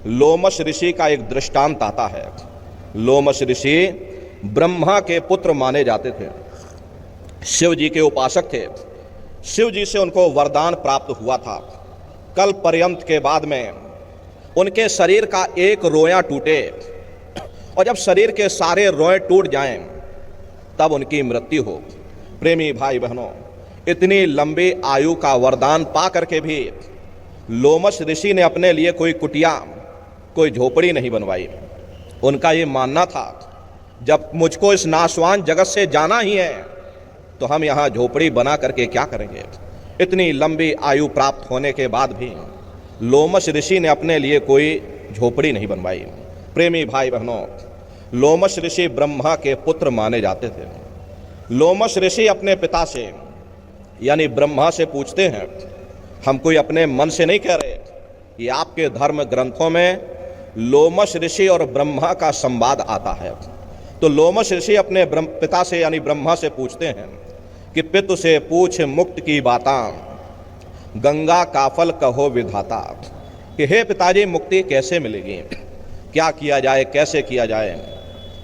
लोमश ऋषि का एक दृष्टांत आता है। लोमश ऋषि ब्रह्मा के पुत्र माने जाते थे, शिव जी के उपासक थे। शिव जी से उनको वरदान प्राप्त हुआ था, कल पर्यंत के बाद में उनके शरीर का एक रोया टूटे और जब शरीर के सारे रोए टूट जाएं तब उनकी मृत्यु हो। प्रेमी भाई बहनों, इतनी लंबी आयु का वरदान पा करके भी लोमश ऋषि ने अपने लिए कोई कुटिया, कोई झोपड़ी नहीं बनवाई। उनका ये मानना था जब मुझको इस नाशवान जगत से जाना ही है तो हम यहाँ झोपड़ी बना करके क्या करेंगे। इतनी लंबी आयु प्राप्त होने के बाद भी लोमश ऋषि ने अपने लिए कोई झोपड़ी नहीं बनवाई। प्रेमी भाई बहनों, लोमश ऋषि ब्रह्मा के पुत्र माने जाते थे। लोमश ऋषि अपने पिता से यानी ब्रह्मा से पूछते हैं, हम कोई अपने मन से नहीं कह रहे, ये आपके धर्म ग्रंथों में लोमश ऋषि और ब्रह्मा का संवाद आता है। तो लोमश ऋषि अपने पिता से यानी ब्रह्मा से पूछते हैं कि पितु से पूछ मुक्त की बातां, गंगा काफल कहो विधाता, कि हे पिताजी मुक्ति कैसे मिलेगी, क्या किया जाए, कैसे किया जाए,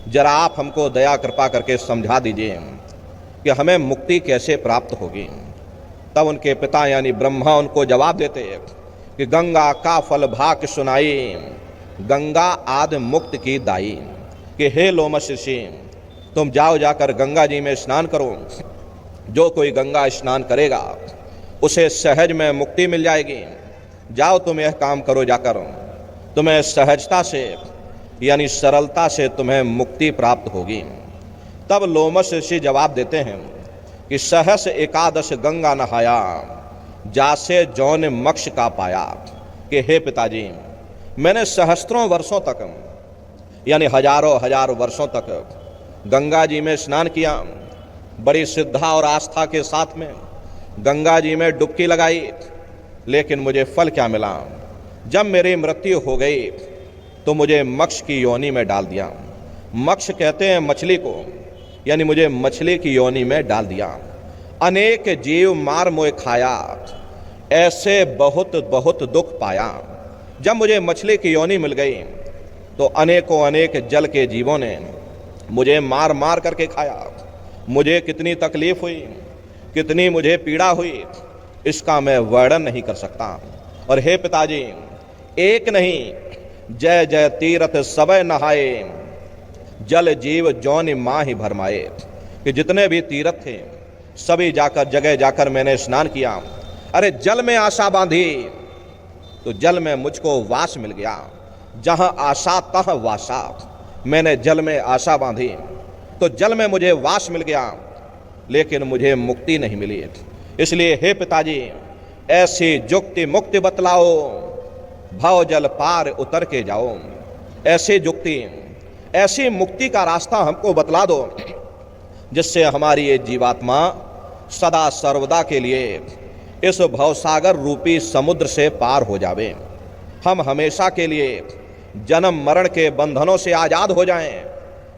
जरा आप हमको दया कृपा करके समझा दीजिए कि हमें मुक्ति कैसे प्राप्त होगी। तब उनके पिता यानी ब्रह्मा उनको जवाब देते कि गंगा का फल भाक सुनाई, गंगा आदि मुक्त की दाई, कि हे लोमश ऋषि तुम जाओ जाकर गंगा जी में स्नान करो। जो कोई गंगा स्नान करेगा उसे सहज में मुक्ति मिल जाएगी। जाओ तुम यह काम करो, जाकर तुम्हें सहजता से यानी सरलता से तुम्हें मुक्ति प्राप्त होगी। तब लोमश ऋषि जवाब देते हैं कि सहस एकादश गंगा नहाया, जासे जौन मोक्ष का पाया, कि हे पिताजी मैंने सहस्त्रों वर्षों तक यानी हजारों हजार वर्षों तक गंगा जी में स्नान किया, बड़ी श्रद्धा और आस्था के साथ में गंगा जी में डुबकी लगाई, लेकिन मुझे फल क्या मिला। जब मेरी मृत्यु हो गई तो मुझे मोक्ष की योनि में डाल दिया। मोक्ष कहते हैं मछली को, यानी मुझे मछली की योनि में डाल दिया। अनेक जीव मार मोए खाया, ऐसे बहुत बहुत दुख पाया। जब मुझे मछली की योनि मिल गई तो अनेकों अनेक जल के जीवों ने मुझे मार मार करके खाया। मुझे कितनी तकलीफ हुई, कितनी मुझे पीड़ा हुई, इसका मैं वर्णन नहीं कर सकता। और हे पिताजी एक नहीं जय जय तीरथ सबय नहाए, जल जीव जौन माहि भरमाए, कि जितने भी तीर्थ थे सभी जाकर जगह जाकर मैंने स्नान किया। अरे जल में आशा बांधी तो जल में मुझको वास मिल गया, जहां आशा तहाँ वासा। मैंने जल में आशा बांधी तो जल में मुझे वास मिल गया, लेकिन मुझे मुक्ति नहीं मिली। इसलिए हे पिताजी ऐसी जुक्ति मुक्ति बतलाओ, भव जल पार उतर के जाओ। ऐसी जुक्ति, ऐसी मुक्ति का रास्ता हमको बतला दो जिससे हमारी ये जीवात्मा सदा सर्वदा के लिए इस भवसागर रूपी समुद्र से पार हो जावे। हम हमेशा के लिए जन्म मरण के बंधनों से आजाद हो जाएं।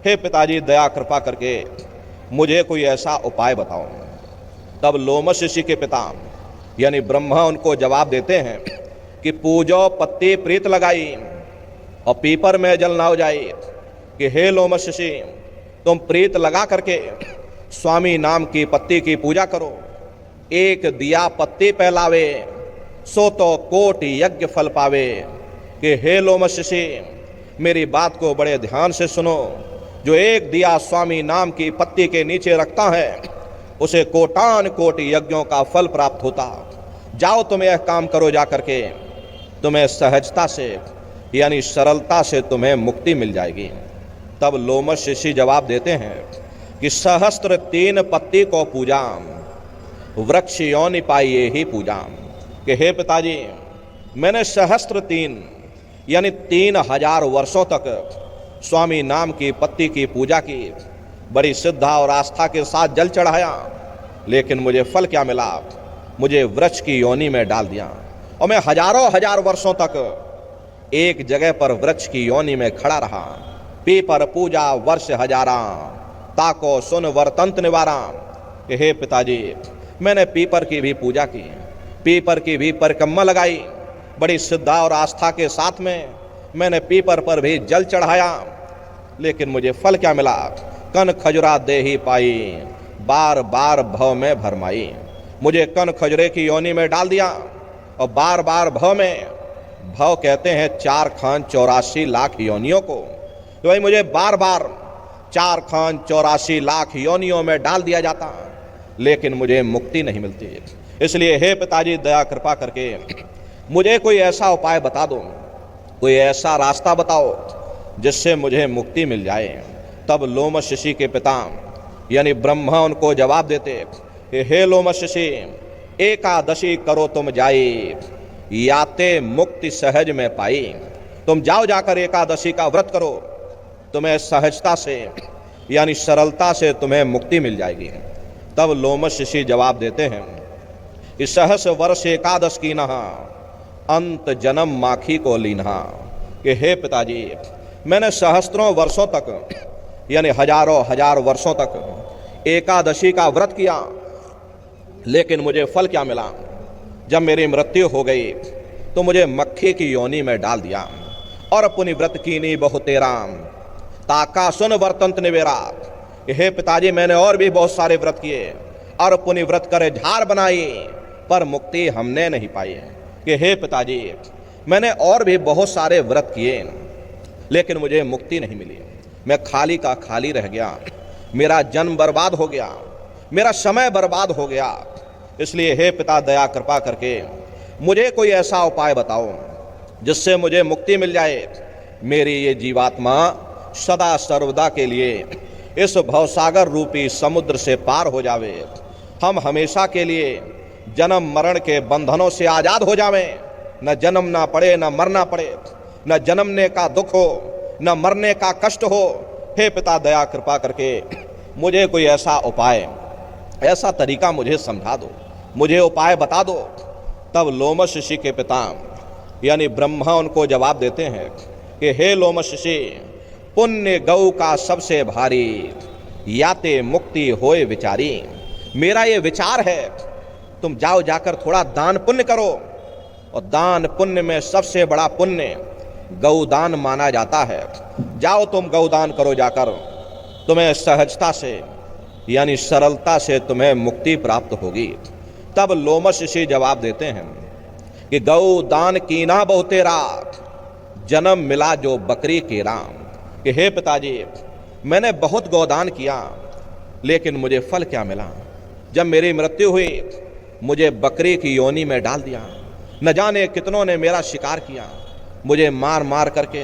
हे पिताजी दया कृपा करके मुझे कोई ऐसा उपाय बताओ। तब लोमश ऋषि के पिता यानी ब्रह्मा उनको जवाब देते हैं कि पूजो पत्ती प्रीत लगाई और पीपर में जल ना हो जाए, कि हे लोमश ऋषि तुम प्रीत लगा करके स्वामी नाम की पत्ती की पूजा करो। एक दिया पत्ती पहलावे, सो तो कोटि यज्ञ फल पावे, कि हे लोमश ऋषि मेरी बात को बड़े ध्यान से सुनो। जो एक दिया स्वामी नाम की पत्ती के नीचे रखता है उसे कोटान कोटि यज्ञों का फल प्राप्त होता। जाओ तुम यह काम करो, जा करके तुम्हें सहजता से यानी सरलता से तुम्हें मुक्ति मिल जाएगी। तब लोमश ऋषि जवाब देते हैं कि सहस्त्र 3 पत्ती को पूजा, वृक्ष योनि पाइए ही पूजा, कि हे पिताजी मैंने सहस्त्र 3 यानी 3000 वर्षों तक स्वामी नाम की पत्ती की पूजा की, बड़ी श्रद्धा और आस्था के साथ जल चढ़ाया, लेकिन मुझे फल क्या मिला। मुझे वृक्ष की योनि में डाल दिया और मैं हजारों हजार वर्षों तक एक जगह पर वृक्ष की योनि में खड़ा रहा। पीपर पूजा वर्ष हजारा, ताको सुन वर्तंत निवारा, कि हे पिताजी मैंने पीपर की भी पूजा की, पीपर की भी परिक्रमा लगाई, बड़ी श्रद्धा और आस्था के साथ में मैंने पीपर पर भी जल चढ़ाया, लेकिन मुझे फल क्या मिला? कन खजुरा दे ही पाई, बार बार भव में भरमाई। मुझे कन खजुरे की योनि में डाल दिया और बार बार भव में, भव कहते हैं 4 खान 84 लाख योनियों को, तो भाई मुझे बार बार 4 खान 84 लाख योनियों में डाल दिया जाता, लेकिन मुझे मुक्ति नहीं मिलती। इसलिए हे पिताजी, दया कृपा करके मुझे कोई ऐसा उपाय बता दो, कोई ऐसा रास्ता बताओ जिससे मुझे मुक्ति मिल जाए। तब लोमश ऋषि के पिता यानी ब्रह्मा उनको जवाब देते कि हे लोमश ऋषि, एकादशी करो तुम जाई, याते मुक्ति सहज में पाई। तुम जाओ, जाकर एकादशी का व्रत करो, तुम्हें सहजता से यानी सरलता से तुम्हें मुक्ति मिल जाएगी। तब लोमश ऋषि जवाब देते हैं कि सहस वर्ष एकादश की नहा, अंत जन्म माखी को लीन्हा। कि हे पिताजी, मैंने सहस्त्रों वर्षों तक यानी हजारों हजार वर्षों तक एकादशी का व्रत किया, लेकिन मुझे फल क्या मिला? जब मेरी मृत्यु हो गई तो मुझे मक्खी की योनि में डाल दिया। और पुनि व्रत कीनी बहु तेरा, ताका सुन वर्तंत निवेरा। हे पिताजी, मैंने और भी बहुत सारे व्रत किए और पुनि व्रत करे झार बनाई, पर मुक्ति हमने नहीं पाई। कि हे पिताजी, मैंने और भी बहुत सारे व्रत किए, लेकिन मुझे मुक्ति नहीं मिली। मैं खाली का खाली रह गया, मेरा जन्म बर्बाद हो गया, मेरा समय बर्बाद हो गया। इसलिए हे पिता, दया कृपा करके मुझे कोई ऐसा उपाय बताओ जिससे मुझे मुक्ति मिल जाए। मेरी ये जीवात्मा सदा सर्वदा के लिए इस भवसागर रूपी समुद्र से पार हो जावे, हम हमेशा के लिए जन्म मरण के बंधनों से आजाद हो जावें, न जन्मना पड़े, न मरना पड़े, न जन्मने का दुख हो, न मरने का कष्ट हो। हे पिता, दया कृपा करके मुझे कोई ऐसा उपाय, ऐसा तरीका मुझे समझा दो, मुझे उपाय बता दो। तब लोमश ऋषि के पिता यानी ब्रह्मा उनको जवाब देते हैं कि हे लोमश ऋषि, पुण्य गौ का सबसे भारी, याते मुक्ति होए विचारी। मेरा ये विचार है, तुम जाओ, जाकर थोड़ा दान पुण्य करो, और दान पुण्य में सबसे बड़ा पुण्य गौदान माना जाता है। जाओ तुम गौदान करो जाकर, तुम्हें सहजता से यानी सरलता से तुम्हें मुक्ति प्राप्त होगी। तब लोमश ऋषि जवाब देते हैं कि गौदान कीना बहु तेरा, जन्म मिला जो बकरी के राम। कि हे पिताजी, मैंने बहुत गौदान किया, लेकिन मुझे फल क्या मिला? जब मेरी मृत्यु हुई मुझे बकरी की योनि में डाल दिया, न जाने कितनों ने मेरा शिकार किया, मुझे मार मार करके,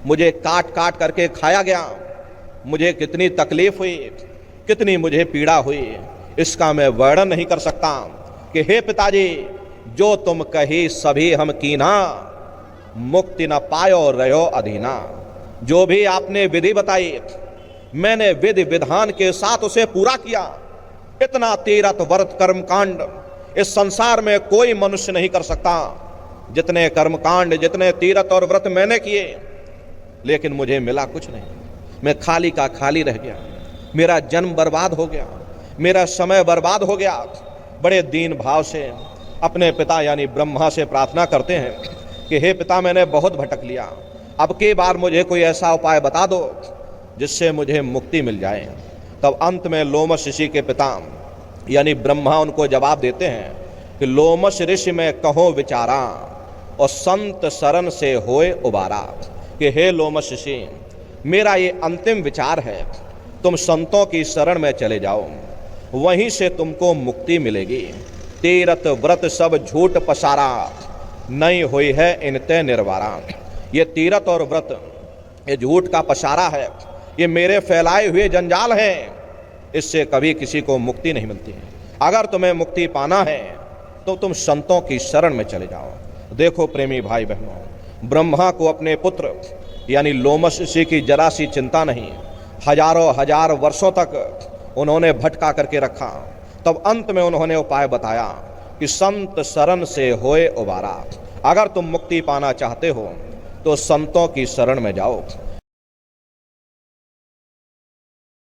मुझे काट काट करके खाया गया, मुझे कितनी तकलीफ हुई, कितनी मुझे पीड़ा हुई, इसका मैं वर्णन नहीं कर सकता। कि हे पिताजी, जो तुम कही सभी हम कीना, मुक्ति न पायो रहो अधीना। जो भी आपने विधि बताई, मैंने विधि विधान के साथ उसे पूरा किया। इतना तीरथ व्रत कर्म कांड इस संसार में कोई मनुष्य नहीं कर सकता, जितने कर्मकांड, जितने तीरथ और व्रत मैंने किए, लेकिन मुझे मिला कुछ नहीं। मैं खाली का खाली रह गया, मेरा जन्म बर्बाद हो गया, मेरा समय बर्बाद हो गया। बड़े दीन भाव से अपने पिता यानी ब्रह्मा से प्रार्थना करते हैं कि हे पिता, मैंने बहुत भटक लिया, अब की बार मुझे कोई ऐसा उपाय बता दो जिससे मुझे मुक्ति मिल जाए। तब अंत में लोमश ऋषि के पिता यानी ब्रह्मा उनको जवाब देते हैं कि लोमश ऋषि में कहो विचारा, और संत शरण से होए उबारा। कि हे लोमश ऋषि, मेरा ये अंतिम विचार है, तुम संतों की शरण में चले जाओ, वहीं से तुमको मुक्ति मिलेगी। तीरथ व्रत सब झूठ पसारा, नहीं हुई है इनते निर्वारा। ये तीरथ और व्रत ये झूठ का पसारा है, ये मेरे फैलाए हुए जंजाल हैं, इससे कभी किसी को मुक्ति नहीं मिलती है। अगर तुम्हें मुक्ति पाना है तो तुम संतों की शरण में चले जाओ। देखो प्रेमी भाई बहनों, ब्रह्मा को अपने पुत्र यानी लोमश ऋषि की जरा सी चिंता नहीं, हजारों हजार वर्षों तक उन्होंने भटका करके रखा। तब अंत में उन्होंने उपाय बताया कि संत शरण से होए उबारा। अगर तुम मुक्ति पाना चाहते हो तो संतों की शरण में जाओ।